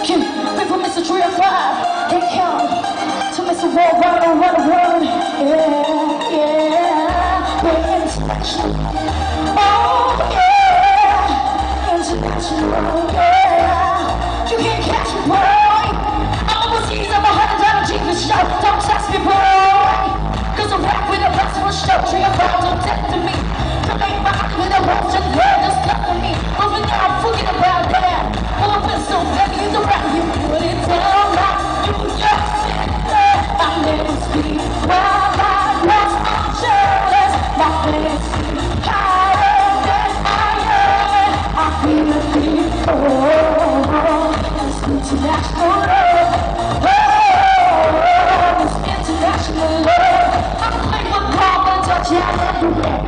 Kim, wait for Mr. 3 and 5. They count to Mr. Worldwide and run the world. Yeah, yeah, we're international. Oh, yeah, international. Yeah, you can't catch me, boy. I'm overseas, I'm $100 cheap for show. Don't test me, boy. Cause I'm back with a possible show. Tree of bombs, don't test me. Come ain't back with a rose and girl, just come to me. Moving now, forget about that. Pull up and so heavy in the rap, you put it down like New York City. I let it speak. Wild, wild, Los Angeles. My fantasy, higher than higher. I feel a beat. Oh, it's international love. Oh, it's international love. I play football, but touch it everywhere.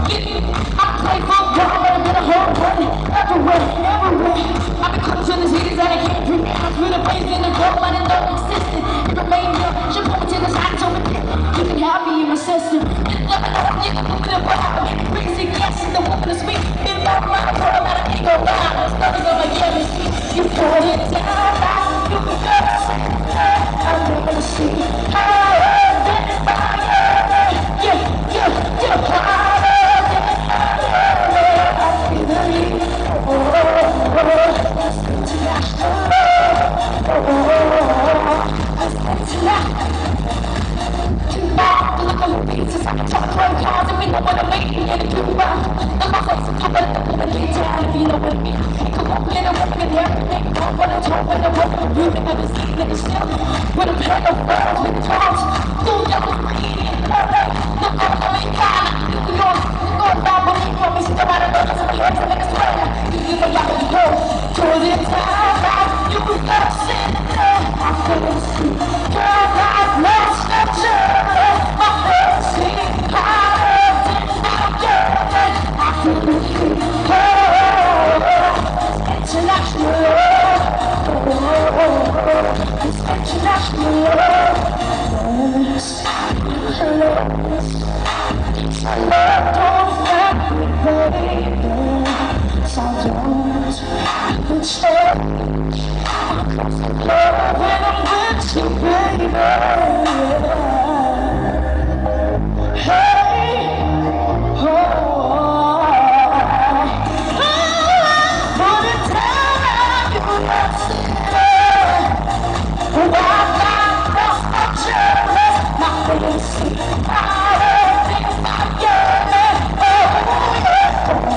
I play football, but I'm gonna hold one everywhere, everywhere. I've been close to the cities that I can't pronounce. With a place in the goal and it don't exist. It remains here, she put me to the side, so you can have me in my system. You never know when you're moving around. Crazy guessing the woman is sweet. In my mind, girl, that I can't go down. It's nothing on my yeah, you put it down like you can I'll never see higher than fire. Yeah, yeah, yeah, higher than fire. I feel the heat. Oh, that's international love. Oh, that's international. Look on the pieces, I can talk right cars and we know what I'm making in the Cuba. And my face is covered up in the get down if you know what I mean. Come on, get a work and everything. Don't want to talk when I work with you. Never seen it still. With a pair of words, with the talks. Blue, yellow, green, and purple. Look on the main car. New York, going down, but you want me to come out of those. I'm here to make a swear. You give a lot of go. To the time, like you was not sitting there. I feel the sea. Girl, I've lost the journey. My head singing higher than fire. I feel the heat. Oh, international love. Oh, it's international love. Yes, yes. I love don't fight me, baby. So don't stop. Love when I'm with you, baby. Hey, oh, put it down, you have seen it. Wild, wild, Los Angeles, my fantasy, higher than fire.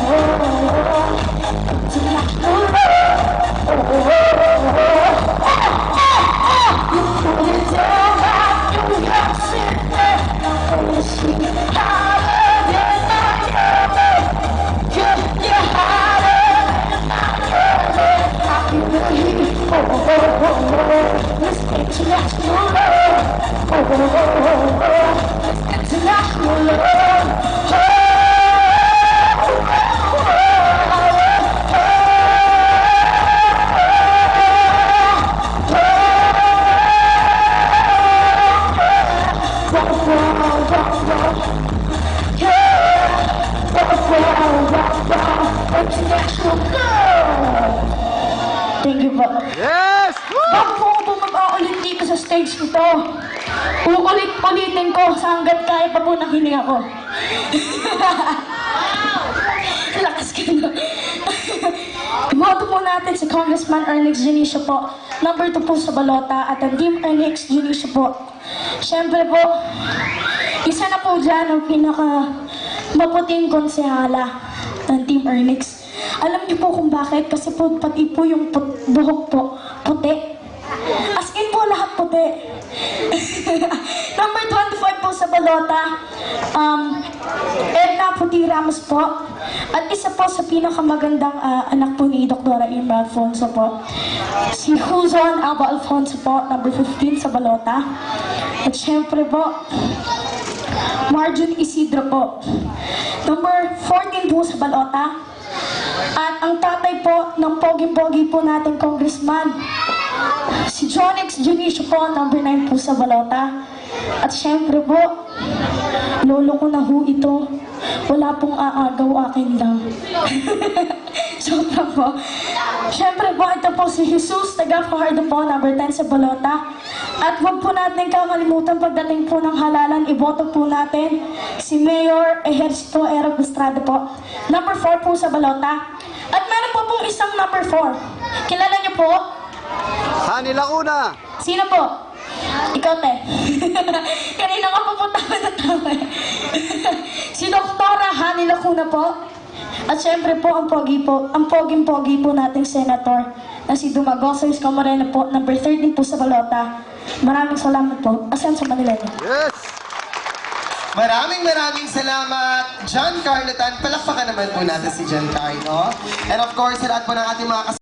Oh, international love. You put it down like you have seen it. My fantasy, higher than fire. Yeah, higher than fire. I feel the heat. It's international love. It's international love. International love. Thank you po. Yes! Bago po ako bumaba ulit dito sa stage nito, uulit-ulitin ko sa hanggat kaya pa po ng hininga ko. Lakas ka na. Iboto po natin si Congressman Ernix Junicio po. Number 2 po sa balota at ang Team Ernix Junicio po. Siyempre po, isa na po dyan ang pinaka maputing konsehala ng Team Ernix. Alam niyo po kung bakit? Kasi po pati po yung buhok po, puti. As in po lahat puti. Number 25 po sa balota, Edna Puti Ramos po. At isa po sa pinakamagandang anak po ni Dr. Irma Alfonso po. Si Huzon Alba Alfonso po, number 15 sa balota. At syempre po, Marjun Isidro po. Number 14 po sa balota. At ang tatay po ng pogi-pogi po natin congressman, si John X. Junicio po, number 9 po sa balota. At syempre po, lolo ko na ho ito. Wala pong aagaw akin lang. Joke lang po. Siyempre po, ito po si Jesus, taga Fajardo po, number 10 sa balota. At huwag po natin kakalimutan pagdating po ng halalan, iboto po natin si Mayor Ejercito Erog Estrada po. Number 4 po sa balota. At meron po pong isang number 4. Kilala niyo po? Hani Lacuna! Sino po? Ikaw, te. Kanina ka pupunta ko na tama eh. Si Doktora Hani Lacuna po. At syempre po, ang poging-pogi po nating senator na si Dumagoso Camarena po, number 13 po sa balota. Maraming salamat po. Asenso Manila. Yes! Maraming salamat, John Carlo Tan. Palakpakan naman po natin si John Carlo. And of course, sa lahat po ng ating mga